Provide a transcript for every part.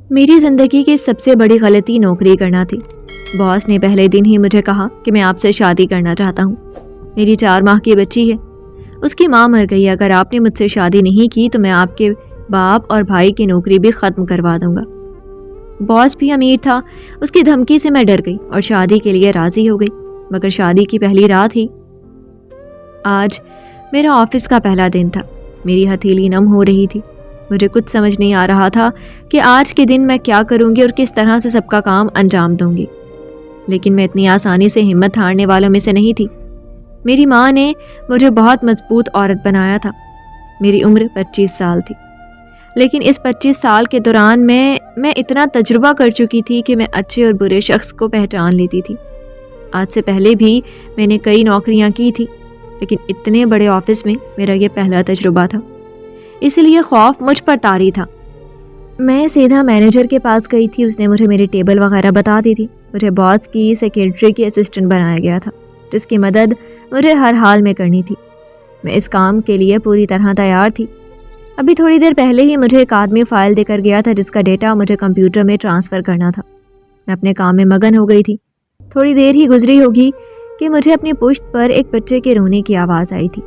میری زندگی کی سب سے بڑی غلطی نوکری کرنا تھی۔ باس نے پہلے دن ہی مجھے کہا کہ میں آپ سے شادی کرنا چاہتا ہوں۔ میری 4 ماہ کی بچی ہے، اس کی ماں مر گئی، اگر آپ نے مجھ سے شادی نہیں کی تو میں آپ کے باپ اور بھائی کی نوکری بھی ختم کروا دوں گا۔ باس بھی امیر تھا، اس کی دھمکی سے میں ڈر گئی اور شادی کے لیے راضی ہو گئی، مگر شادی کی پہلی رات ہی آج میرا آفس کا پہلا دن تھا۔ میری ہتھیلی نم ہو رہی تھی، مجھے کچھ سمجھ نہیں آ رہا تھا کہ آج کے دن میں کیا کروں گی اور کس طرح سے سب کا کام انجام دوں گی، لیکن میں اتنی آسانی سے ہمت ہارنے والوں میں سے نہیں تھی۔ میری ماں نے مجھے بہت مضبوط عورت بنایا تھا۔ میری عمر 25 سال تھی، لیکن اس 25 سال کے دوران میں اتنا تجربہ کر چکی تھی کہ میں اچھے اور برے شخص کو پہچان لیتی تھی۔ آج سے پہلے بھی میں نے کئی نوکریاں کی تھی، لیکن اتنے بڑے آفس میں میرا یہ پہلا تجربہ تھا، اس لیے خوف مجھ پر طاری تھا۔ میں سیدھا مینیجر کے پاس گئی تھی، اس نے مجھے میری ٹیبل وغیرہ بتا دی تھی۔ مجھے باس کی سیکرٹری کی اسسٹنٹ بنایا گیا تھا، جس کی مدد مجھے ہر حال میں کرنی تھی۔ میں اس کام کے لیے پوری طرح تیار تھی۔ ابھی تھوڑی دیر پہلے ہی مجھے ایک آدمی فائل دے کر گیا تھا جس کا ڈیٹا مجھے کمپیوٹر میں ٹرانسفر کرنا تھا۔ میں اپنے کام میں مگن ہو گئی تھی۔ تھوڑی دیر ہی گزری ہوگی کہ مجھے اپنی پشت پر ایک بچے کے رونے کی آواز آئی تھی۔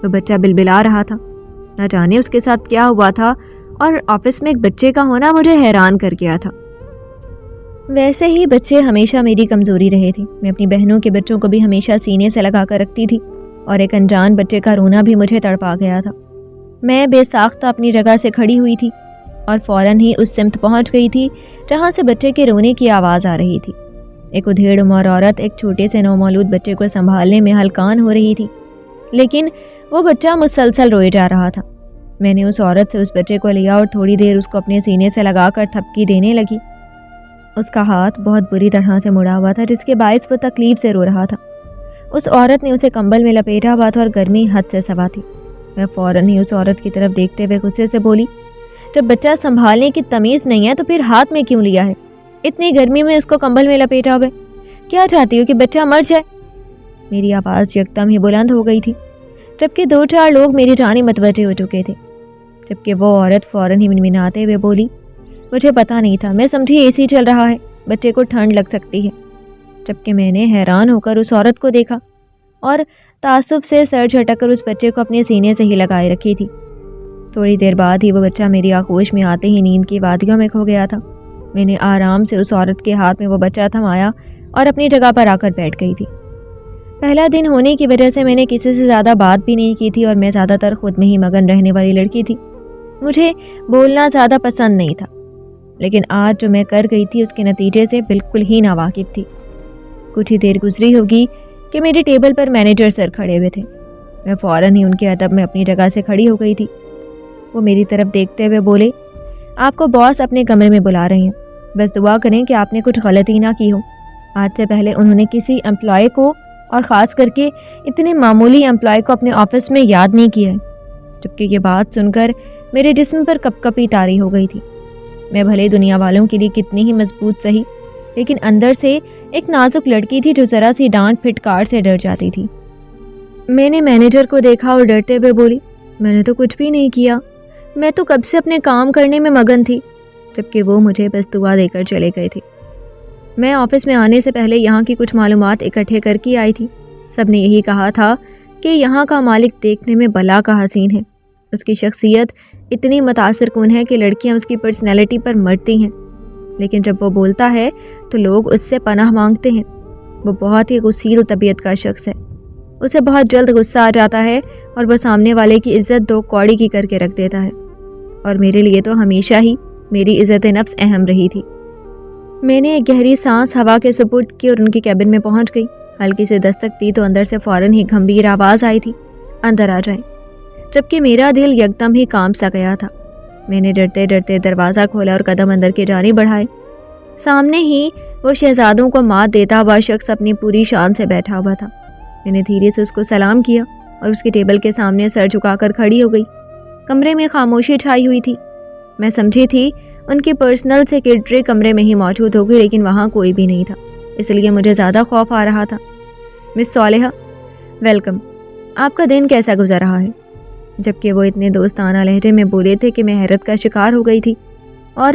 وہ بچہ بلبلا رہا تھا، نہ جانے اس کے ساتھ کیا ہوا تھا، اور آفس میں ایک بچے کا ہونا مجھے حیران کر گیا تھا۔ ویسے ہی بچے ہمیشہ میری کمزوری رہے تھے، میں اپنی بہنوں کے بچوں کو بھی ہمیشہ سینے سے لگا کر رکھتی تھی، اور ایک انجان بچے کا رونا بھی مجھے تڑپا گیا تھا۔ میں بے ساختہ اپنی جگہ سے کھڑی ہوئی تھی اور فوراً ہی اس سمت پہنچ گئی تھی جہاں سے بچے کے رونے کی آواز آ رہی تھی۔ ایک ادھیڑ عمر عورت ایک چھوٹے سے نومولود بچے کو سنبھالنے میں ہلکان ہو رہی تھی، لیکن وہ بچہ مسلسل روئے جا رہا تھا۔ میں نے اس عورت سے اس بچے کو لیا اور تھوڑی دیر اس کو اپنے سینے سے لگا کر تھپکی دینے لگی۔ اس کا ہاتھ بہت بری طرح سے مڑا ہوا تھا، جس کے باعث وہ تکلیف سے رو رہا تھا۔ اس عورت نے اسے کمبل میں لپیٹا ہوا تھا اور گرمی حد سے سوا تھی۔ میں فوراً ہی اس عورت کی طرف دیکھتے ہوئے غصے سے بولی، جب بچہ سنبھالنے کی تمیز نہیں ہے تو پھر ہاتھ میں کیوں لیا ہے؟ اتنی گرمی میں اس کو کمبل میں لپیٹا ہوئے کیا چاہتی ہو کہ بچہ مر جائے؟ میری آواز یکدم ہی بلند ہو گئی تھی، جبکہ 2-4 لوگ میری جانب متوجہ ہو چکے تھے۔ جبکہ وہ عورت فوراً ہی منمناتے ہوئے بولی، مجھے پتہ نہیں تھا، میں سمجھی اے سی چل رہا ہے، بچے کو ٹھنڈ لگ سکتی ہے۔ جبکہ میں نے حیران ہو کر اس عورت کو دیکھا اور تعصب سے سر جھٹک کر اس بچے کو اپنے سینے سے ہی لگائے رکھی تھی۔ تھوڑی دیر بعد ہی وہ بچہ میری آغوش میں آتے ہی نیند کی وادیوں میں کھو گیا تھا۔ میں نے آرام سے اس عورت کے ہاتھ میں وہ بچہ تھمایا اور اپنی جگہ پر آ کر بیٹھ گئی تھی۔ پہلا دن ہونے کی وجہ سے میں نے کسی سے زیادہ بات بھی نہیں کی تھی اور میں زیادہ تر خود میں ہی مگن رہنے والی لڑکی تھی۔ مجھے بولنا زیادہ پسند نہیں تھا، لیکن آج جو میں کر گئی تھی اس کے نتیجے سے بالکل ہی ناواقف تھی۔ کچھ ہی دیر گزری ہوگی کہ میری ٹیبل پر مینیجر سر کھڑے ہوئے تھے۔ میں فوراً ہی ان کے ادب میں اپنی جگہ سے کھڑی ہو گئی تھی۔ وہ میری طرف دیکھتے ہوئے بولے، آپ کو باس اپنے کمرے میں بلا رہے ہیں، بس دعا کریں کہ آپ نے کچھ غلطی نہ کی ہو۔ آج سے پہلے انہوں نے کسی امپلائی کو، اور خاص کر کے اتنے معمولی امپلائی کو، اپنے آفس میں یاد نہیں کیا ہے۔ جبکہ یہ بات سن کر میرے جسم پر کپ کپی طاری ہو گئی تھی۔ میں بھلے دنیا والوں کے لیے کتنی ہی مضبوط سہی، لیکن اندر سے ایک نازک لڑکی تھی جو ذرا سی ڈانٹ پھٹکار سے ڈر جاتی تھی۔ میں نے مینیجر کو دیکھا اور ڈرتے ہوئے بولی، میں نے تو کچھ بھی نہیں کیا، میں تو کب سے اپنے کام کرنے میں مگن تھی۔ جبکہ وہ مجھے بس دعا دے کر چلے گئے تھے۔ میں آفس میں آنے سے پہلے یہاں کی کچھ معلومات اکٹھے کر کے آئی تھی۔ سب نے یہی کہا تھا کہ یہاں کا مالک دیکھنے میں بلا کا حسین ہے، اس کی شخصیت اتنی متاثر کن ہے کہ لڑکیاں اس کی پرسنالٹی پر مرتی ہیں، لیکن جب وہ بولتا ہے تو لوگ اس سے پناہ مانگتے ہیں۔ وہ بہت ہی غصیر طبیعت کا شخص ہے، اسے بہت جلد غصہ آ جاتا ہے اور وہ سامنے والے کی عزت 2 کوڑی کی کر کے رکھ دیتا ہے، اور میرے لیے تو ہمیشہ ہی میری عزت نفس اہم رہی تھی۔ میں نے ایک گہری سانس ہوا کے سپرد کی اور ان کے کیبن میں پہنچ گئی۔ ہلکی سے دستک دی تو اندر سے فوراً ہی گھمبیر آواز آئی تھی، اندر آ جائیں۔ جبکہ میرا دل یکدم ہی کام سا گیا تھا۔ میں نے ڈرتے ڈرتے دروازہ کھولا اور قدم اندر کی جانب بڑھائے۔ سامنے ہی وہ شہزادوں کو مات دیتا ہوا شخص اپنی پوری شان سے بیٹھا ہوا تھا۔ میں نے دھیرے سے اس کو سلام کیا اور اس کی ٹیبل کے سامنے سر جھکا کر کھڑی ہو گئی۔ کمرے میں خاموشی چھائی ہوئی تھی۔ میں سمجھی تھی ان کی پرسنل سیکرٹری کمرے میں ہی موجود ہوگی، لیکن وہاں کوئی بھی نہیں تھا، اس لیے مجھے زیادہ خوف آ رہا تھا۔ مس صالحہ، ویلکم، آپ کا دن کیسا گزر رہا ہے؟ جبکہ وہ اتنے دوستانہ لہجے میں بولے تھے کہ میں حیرت کا شکار ہو گئی تھی، اور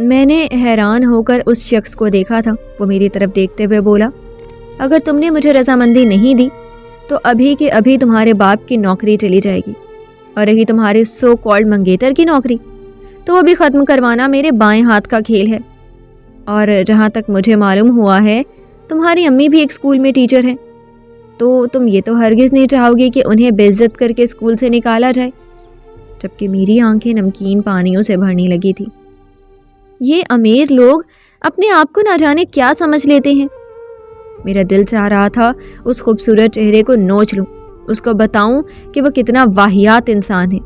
میں نے حیران ہو کر اس شخص کو دیکھا تھا۔ وہ میری طرف دیکھتے ہوئے بولا، اگر تم نے مجھے رضامندی نہیں دی تو ابھی کے ابھی تمہارے باپ کی نوکری چلی جائے گی، اور رہی تمہارے سو کالڈ منگیتر کی نوکری تو وہ بھی ختم کروانا میرے بائیں ہاتھ کا کھیل ہے۔ اور جہاں تک مجھے معلوم ہوا ہے تمہاری امی بھی ایک اسکول میں ٹیچر ہیں، تو تم یہ تو ہرگز نہیں چاہو گے کہ انہیں بے عزت کر کے اسکول سے نکالا جائے۔ جبکہ میری آنکھیں نمکین پانیوں سے بھرنے لگی تھی۔ یہ امیر لوگ اپنے آپ کو نہ جانے کیا سمجھ لیتے ہیں۔ میرا دل چاہ رہا تھا اس خوبصورت چہرے کو نوچ لوں، اس کو بتاؤں کہ وہ کتنا واہیات انسان ہے۔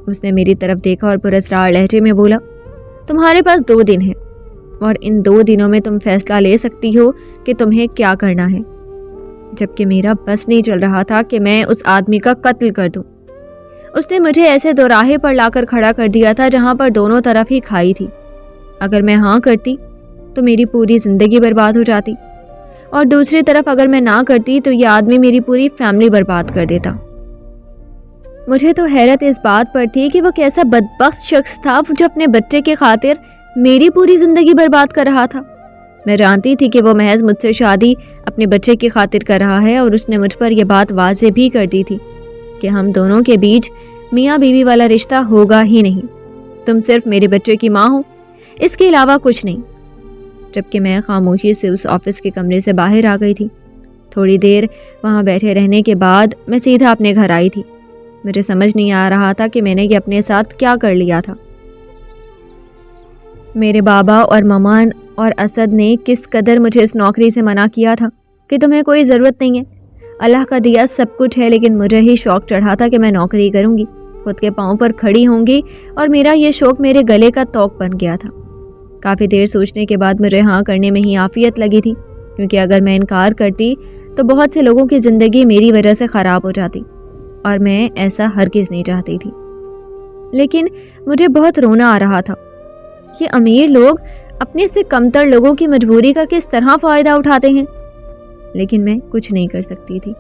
اس نے میری طرف دیکھا اور پراسرار لہجے میں بولا، تمہارے پاس 2 دن ہیں، اور ان 2 دنوں میں تم فیصلہ لے سکتی ہو کہ تمہیں کیا کرنا ہے۔ جبکہ میرا بس نہیں چل رہا تھا کہ میں اس آدمی کا قتل کر دوں۔ اس نے مجھے ایسے دوراہے پر لا کر کھڑا کر دیا تھا جہاں پر دونوں طرف ہی کھائی تھی۔ اگر میں ہاں کرتی تو میری پوری زندگی برباد ہو جاتی، اور دوسری طرف اگر میں نہ کرتی تو یہ آدمی میری پوری فیملی برباد کر دیتا۔ مجھے تو حیرت اس بات پر تھی کہ وہ کیسا بدبخت شخص تھا جو اپنے بچے کے خاطر میری پوری زندگی برباد کر رہا تھا۔ میں جانتی تھی کہ وہ محض مجھ سے شادی اپنے بچے کی خاطر کر رہا ہے، اور اس نے مجھ پر یہ بات واضح بھی کر دی تھی کہ ہم دونوں کے بیچ میاں بیوی والا رشتہ ہوگا ہی نہیں، تم صرف میرے بچے کی ماں ہو، اس کے علاوہ کچھ نہیں۔ جبکہ میں خاموشی سے اس آفس کے کمرے سے باہر آ گئی تھی۔ تھوڑی دیر وہاں بیٹھے رہنے کے بعد میں سیدھا اپنے گھر آئی تھی۔ مجھے سمجھ نہیں آ رہا تھا کہ میں نے یہ اپنے ساتھ کیا کر لیا تھا۔ میرے بابا اور ممان اور اسد نے کس قدر مجھے اس نوکری سے منع کیا تھا کہ تمہیں کوئی ضرورت نہیں ہے، اللہ کا دیا سب کچھ ہے، لیکن مجھے ہی شوق چڑھا تھا کہ میں نوکری کروں گی، خود کے پاؤں پر کھڑی ہوں گی، اور میرا یہ شوق میرے گلے کا توق بن گیا تھا۔ کافی دیر سوچنے کے بعد مجھے ہاں کرنے میں ہی عافیت لگی تھی، کیونکہ اگر میں انکار کرتی تو بہت سے لوگوں کی زندگی میری وجہ سے خراب ہو جاتی، اور میں ایسا ہرگز نہیں چاہتی تھی۔ لیکن مجھے بہت رونا آ رہا تھا۔ یہ امیر لوگ اپنے سے کمتر لوگوں کی مجبوری کا کس طرح فائدہ اٹھاتے ہیں، لیکن میں کچھ نہیں کر سکتی تھی،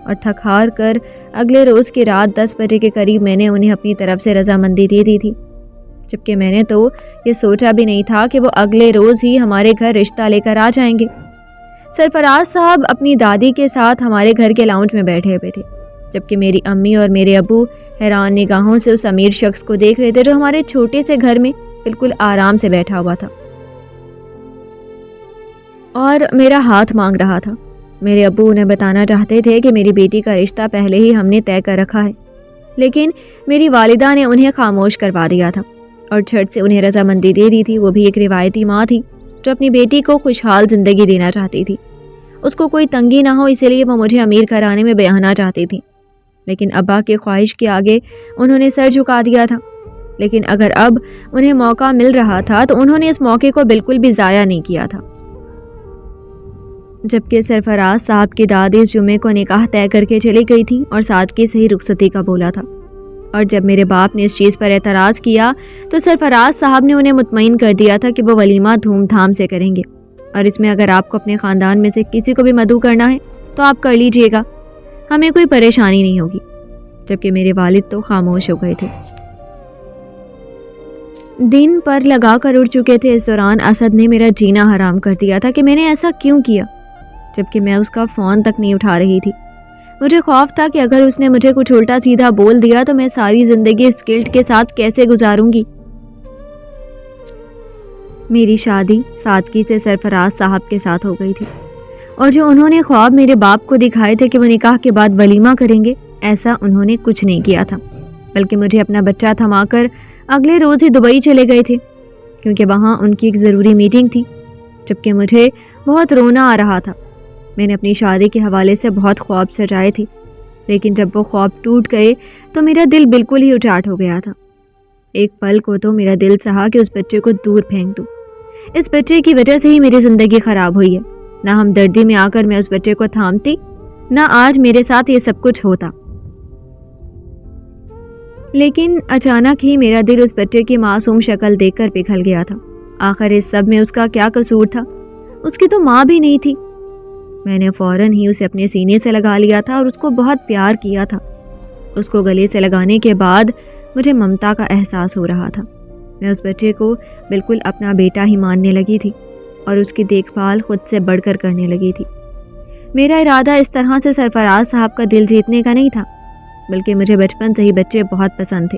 اور تھک ہار کر اگلے روز کی رات 10 بجے کے قریب میں نے انہیں اپنی طرف سے رضامندی دے دی تھی، جبکہ میں نے تو یہ سوچا بھی نہیں تھا کہ وہ اگلے روز ہی ہمارے گھر رشتہ لے کر آ جائیں گے۔ سرفراز صاحب اپنی دادی کے ساتھ ہمارے گھر کے لاؤنج میں بیٹھے ہوئے تھے، جبکہ میری امی اور میرے ابو حیران نگاہوں سے اس امیر شخص کو دیکھ رہے تھے جو ہمارے چھوٹے سے گھر میں بالکل آرام سے بیٹھا ہوا تھا اور میرا ہاتھ مانگ رہا تھا۔ میرے ابو انہیں بتانا چاہتے تھے کہ میری بیٹی کا رشتہ پہلے ہی ہم نے طے کر رکھا ہے، لیکن میری والدہ نے انہیں خاموش کروا دیا تھا اور جھٹ سے انہیں رضامندی دے دی تھی۔ وہ بھی ایک روایتی ماں تھی جو اپنی بیٹی کو خوشحال زندگی دینا چاہتی تھی، اس کو کوئی تنگی نہ ہو، اسی لیے وہ مجھے امیر گھرانے میں بیاہنا چاہتی تھی۔ لیکن ابا کی خواہش کے آگے انہوں نے سر جھکا دیا تھا۔ لیکن اگر اب انہیں موقع مل رہا تھا تو انہوں نے اس موقع کو بالکل بھی ضائع نہیں کیا تھا۔ جبکہ سرفراز صاحب کی دادی اس جمعے کو نکاح طے کر کے چلی گئی تھی اور سادگی سے ہی رخصتی کا بولا تھا، اور جب میرے باپ نے اس چیز پر اعتراض کیا تو سرفراز صاحب نے انہیں مطمئن کر دیا تھا کہ وہ ولیمہ دھوم دھام سے کریں گے، اور اس میں اگر آپ کو اپنے خاندان میں سے کسی کو بھی مدعو کرنا ہے تو آپ کر لیجئے گا، ہمیں کوئی پریشانی نہیں ہوگی۔ جبکہ میرے والد تو خاموش ہو گئے تھے۔ دن پر لگا کر اڑ چکے تھے۔ اس دوران اسد نے میرا جینا حرام کر دیا تھا کہ میں نے ایسا کیوں کیا، جبکہ میں اس کا فون تک نہیں اٹھا رہی تھی۔ مجھے خوف تھا کہ اگر اس نے مجھے کچھ الٹا سیدھا بول دیا تو میں ساری زندگی اس گلٹ کے ساتھ کیسے گزاروں گی۔ میری شادی سادگی سے سرفراز صاحب کے ساتھ ہو گئی تھی، اور جو انہوں نے خواب میرے باپ کو دکھائے تھے کہ وہ نکاح کے بعد ولیمہ کریں گے، ایسا انہوں نے کچھ نہیں کیا تھا، بلکہ مجھے اپنا بچہ تھما کر اگلے روز ہی دبئی چلے گئے تھے، کیونکہ وہاں ان کی ایک ضروری میٹنگ تھی۔ جبکہ مجھے بہت رونا آ رہا تھا۔ میں نے اپنی شادی کے حوالے سے بہت خواب سجائے تھے، لیکن جب وہ خواب ٹوٹ گئے تو میرا دل بالکل ہی اچاٹ ہو گیا تھا۔ ایک پل کو تو میرا دل چاہا کہ اس بچے کو دور پھینک دوں۔ اس بچے کی وجہ سے ہی میری زندگی خراب ہوئی ہے، نہ ہمدردی میں آ کر میں اس بچے کو تھامتی، نہ آج میرے ساتھ یہ سب کچھ ہوتا۔ لیکن اچانک ہی میرا دل اس بچے کی معصوم شکل دیکھ کر پگھل گیا تھا۔ آخر اس سب میں اس کا کیا قصور تھا؟ اس کی تو ماں بھی نہیں تھی۔ میں نے فوراً ہی اسے اپنے سینے سے لگا لیا تھا اور اس کو بہت پیار کیا تھا۔ اس کو گلے سے لگانے کے بعد مجھے ممتا کا احساس ہو رہا تھا۔ میں اس بچے کو بالکل اپنا بیٹا ہی ماننے لگی تھی اور اس کی دیکھ بھال خود سے بڑھ کر کرنے لگی تھی۔ میرا ارادہ اس طرح سے سرفراز صاحب کا دل جیتنے کا نہیں تھا، بلکہ مجھے بچپن سے ہی بچے بہت پسند تھے۔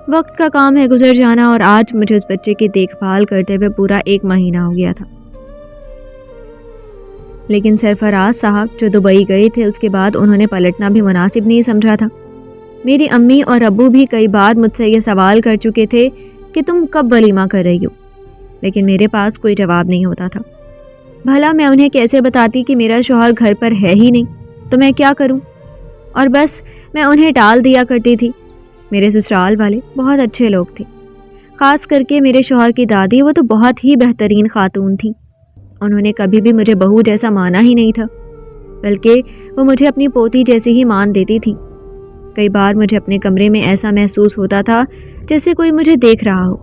وقت کا کام ہے گزر جانا، اور آج مجھے اس بچے کی دیکھ بھال کرتے ہوئے پورا 1 مہینہ ہو گیا تھا۔ لیکن سرفراز صاحب جو دبئی گئے تھے، اس کے بعد انہوں نے پلٹنا بھی مناسب نہیں سمجھا تھا۔ میری امی اور ابو بھی کئی بار مجھ سے یہ سوال کر چکے تھے کہ تم کب ولیمہ کر رہی ہو، لیکن میرے پاس کوئی جواب نہیں ہوتا تھا۔ بھلا میں انہیں کیسے بتاتی کہ میرا شوہر گھر پر ہے ہی نہیں، تو میں کیا کروں؟ اور بس میں انہیں ٹال دیا کرتی تھی۔ میرے سسرال والے بہت اچھے لوگ تھے، خاص کر کے میرے شوہر کی دادی، وہ تو بہت ہی بہترین خاتون تھیں۔ انہوں نے کبھی بھی مجھے بہو جیسا مانا ہی نہیں تھا، بلکہ وہ مجھے اپنی پوتی جیسی ہی مان دیتی تھی۔ کئی بار مجھے اپنے کمرے میں ایسا محسوس ہوتا تھا جیسے کوئی مجھے دیکھ رہا ہو۔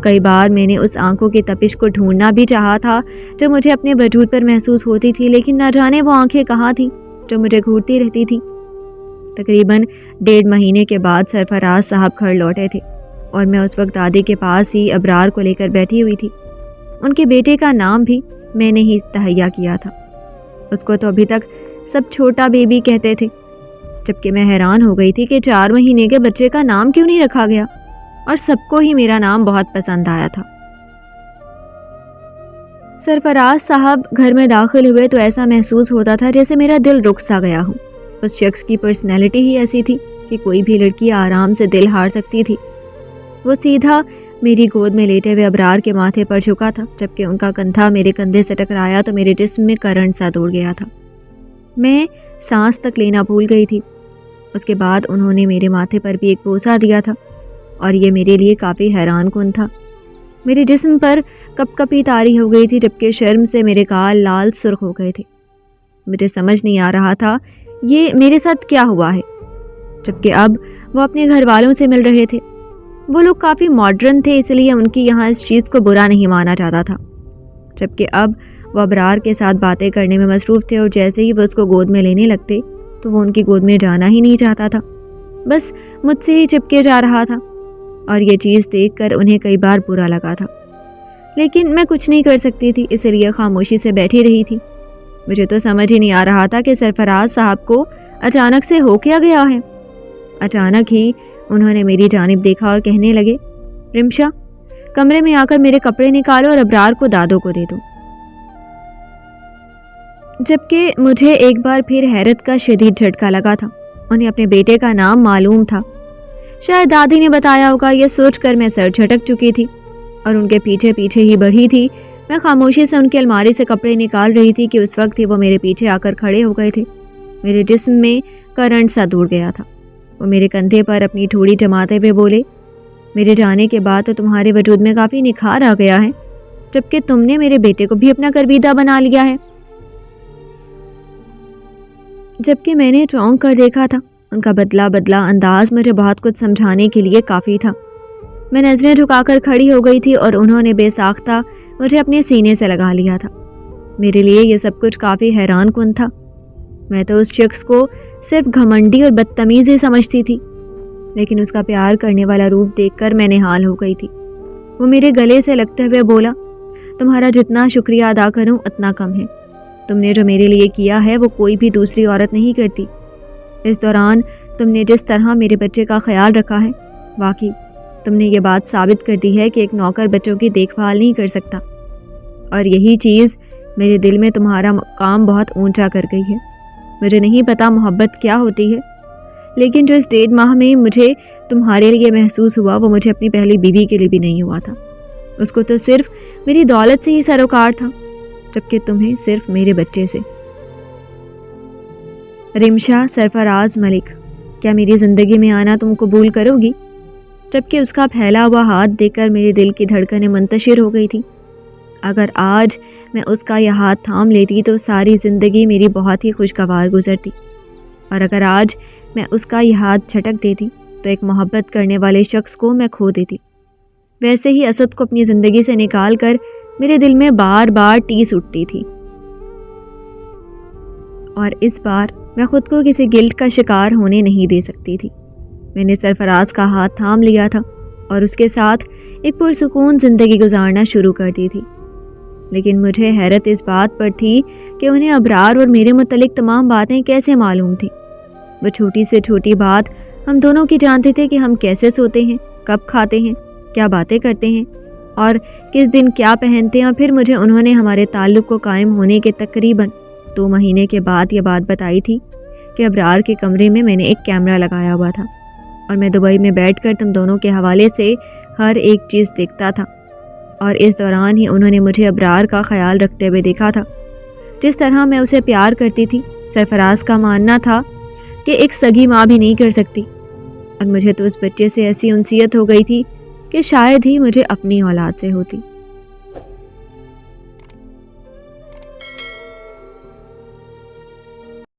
کئی بار میں نے اس آنکھوں کی تپش کو ڈھونڈنا بھی چاہا تھا جو مجھے اپنے وجود پر محسوس ہوتی تھی، لیکن نہ جانے وہ آنکھیں کہاں تھیں جو مجھے گھورتی رہتی تھی۔ تقریباً 1.5 مہینے کے بعد سرفراز صاحب گھر لوٹے تھے، اور میں اس وقت دادی کے پاس ہی ابرار کو لے کر بیٹھی ہوئی تھی۔ ان کے بیٹے کا نام بھی میں نے ہی تہیا کیا تھا۔ اس کو تو ابھی تک سب چھوٹا بیبی کہتے تھے، جبکہ میں حیران ہو گئی تھی کہ 4 مہینے کے بچے کا نام کیوں نہیں رکھا گیا، اور سب کو ہی میرا نام بہت پسند آیا تھا۔ سرفراز صاحب گھر میں داخل ہوئے تو ایسا محسوس ہوتا تھا جیسے میرا دل رک سا گیا ہو۔ اس شخص کی پرسنالٹی ہی ایسی تھی کہ کوئی بھی لڑکی آرام سے دل ہار سکتی تھی۔ وہ سیدھا میری گود میں لیٹے ہوئے ابرار کے ماتھے پر جھکا تھا، جبکہ ان کا کندھا میرے کندھے سے ٹکرایا تو میرے جسم میں کرنٹ سا دوڑ گیا تھا۔ میں سانس تک لینا بھول گئی تھی۔ اس کے بعد انہوں نے میرے ماتھے پر بھی ایک بوسہ دیا تھا، اور یہ میرے لیے کافی حیران کن تھا۔ میرے جسم پر کپ کپی طاری ہو گئی تھی، جبکہ شرم سے میرے گال لال سرخ ہو گئے تھے۔ مجھے سمجھ نہیں آ رہا تھا یہ میرے ساتھ کیا ہوا ہے، جبکہ اب وہ اپنے گھر والوں سے مل رہے تھے۔ وہ لوگ کافی ماڈرن تھے، اس لیے ان کی یہاں اس چیز کو برا نہیں مانا جاتا تھا، جبکہ اب وہ ابرار کے ساتھ باتیں کرنے میں مصروف تھے، اور جیسے ہی وہ اس کو گود میں لینے لگتے تو وہ ان کی گود میں جانا ہی نہیں چاہتا تھا، بس مجھ سے ہی چپکے جا رہا تھا، اور یہ چیز دیکھ کر انہیں کئی بار برا لگا تھا۔ لیکن میں کچھ نہیں کر سکتی تھی، اس لیے خاموشی سے بیٹھی رہی تھی۔ مجھے تو سمجھ ہی نہیں آ رہا تھا کہ سرفراز صاحب کو اچانک سے ہو کیا گیا ہے۔ اچانک ہی انہوں نے میری جانب دیکھا اور کہنے لگے، رمشا، کمرے میں آ کر میرے کپڑے نکالو اور ابرار کو دادو کو دے دو۔ جبکہ مجھے ایک بار پھر حیرت کا شدید جھٹکا لگا تھا۔ انہیں اپنے بیٹے کا نام معلوم تھا، شاید دادی نے بتایا ہوگا۔ یہ سوچ کر میں سر جھٹک چکی تھی اور ان کے پیچھے پیچھے ہی بڑھی تھی۔ میں خاموشی سے ان کی الماری سے کپڑے نکال رہی تھی کہ اس وقت ہی وہ میرے پیچھے آ کر کھڑے ہو گئے تھے۔ میرے جسم میں کرنٹ سا دوڑ گیا تھا۔ وہ میرے کندھے پر اپنی ٹھوڑی جماتے ہوئے بولے، میرے جانے کے بعد تو تمہارے وجود میں کافی نکھار آ گیا ہے، جبکہ تم نے میرے بیٹے کو بھی اپنا گرویدہ بنا لیا ہے۔ جبکہ میں نے چونک کر دیکھا تھا۔ ان کا بدلا انداز مجھے بہت کچھ سمجھانے کے لیے کافی تھا۔ میں نظریں جھکا کر کھڑی ہو گئی تھی اور انہوں نے بے ساختہ مجھے اپنے سینے سے لگا لیا تھا۔ میرے لیے یہ سب کچھ کافی حیران کن تھا۔ میں تو اس شخص کو صرف گھمنڈی اور بدتمیز ہی سمجھتی تھی، لیکن اس کا پیار کرنے والا روپ دیکھ کر میں نہال ہو گئی تھی۔ وہ میرے گلے سے لگتے ہوئے بولا، تمہارا جتنا شکریہ ادا کروں اتنا کم ہے۔ تم نے جو میرے لیے کیا ہے وہ کوئی بھی دوسری عورت نہیں کرتی۔ اس دوران تم نے جس طرح میرے بچے کا خیال رکھا ہے، واقعی تم نے یہ بات ثابت کر دی ہے کہ ایک نوکر بچوں کی دیکھ بھال نہیں کر سکتا، اور یہی چیز میرے دل میں تمہارا مقام بہت اونچا کر گئی ہے۔ مجھے نہیں پتا محبت کیا ہوتی ہے، لیکن جو اس 1.5 ماہ میں مجھے تمہارے لیے محسوس ہوا وہ مجھے اپنی پہلی بیوی کے لیے بھی نہیں ہوا تھا۔ اس کو تو صرف میری دولت سے ہی سروکار تھا، جبکہ تمہیں صرف میرے بچے سے۔ رمشا سرفراز ملک، کیا میری زندگی میں آنا تم قبول کرو گی؟ جبکہ اس کا پھیلا ہوا ہاتھ دیکھ کر میرے دل کی دھڑکنیں منتشر ہو گئی تھی۔ اگر آج میں اس کا یہ ہاتھ تھام لیتی تو ساری زندگی میری بہت ہی خوشگوار گزرتی، اور اگر آج میں اس کا یہ ہاتھ جھٹک دیتی تو ایک محبت کرنے والے شخص کو میں کھو دیتی۔ ویسے ہی اسد کو اپنی زندگی سے نکال کر میرے دل میں بار بار ٹیس اٹھتی تھی، اور اس بار میں خود کو کسی گلٹ کا شکار ہونے نہیں دے سکتی تھی۔ میں نے سرفراز کا ہاتھ تھام لیا تھا اور اس کے ساتھ ایک پرسکون زندگی گزارنا شروع کر دی تھی۔ لیکن مجھے حیرت اس بات پر تھی کہ انہیں ابرار اور میرے متعلق تمام باتیں کیسے معلوم تھیں۔ وہ چھوٹی سے چھوٹی بات ہم دونوں کی جانتے تھے کہ ہم کیسے سوتے ہیں، کب کھاتے ہیں، کیا باتیں کرتے ہیں اور کس دن کیا پہنتے ہیں، اور پھر مجھے انہوں نے ہمارے تعلق کو قائم ہونے کے تقریباً 2 مہینے کے بعد یہ بات بتائی تھی کہ ابرار کے کمرے میں نے ایک کیمرہ لگایا ہوا تھا اور میں دبئی میں بیٹھ کر تم دونوں کے حوالے سے ہر ایک چیز دیکھتا تھا، اور اس دوران ہی انہوں نے مجھے ابرار کا خیال رکھتے ہوئے دیکھا تھا جس طرح میں اسے پیار کرتی تھی۔ سرفراز کا ماننا تھا کہ ایک سگی ماں بھی نہیں کر سکتی، اور مجھے تو اس بچے سے ایسی انسیت ہو گئی تھی کہ شاید ہی مجھے اپنی اولاد سے ہوتی۔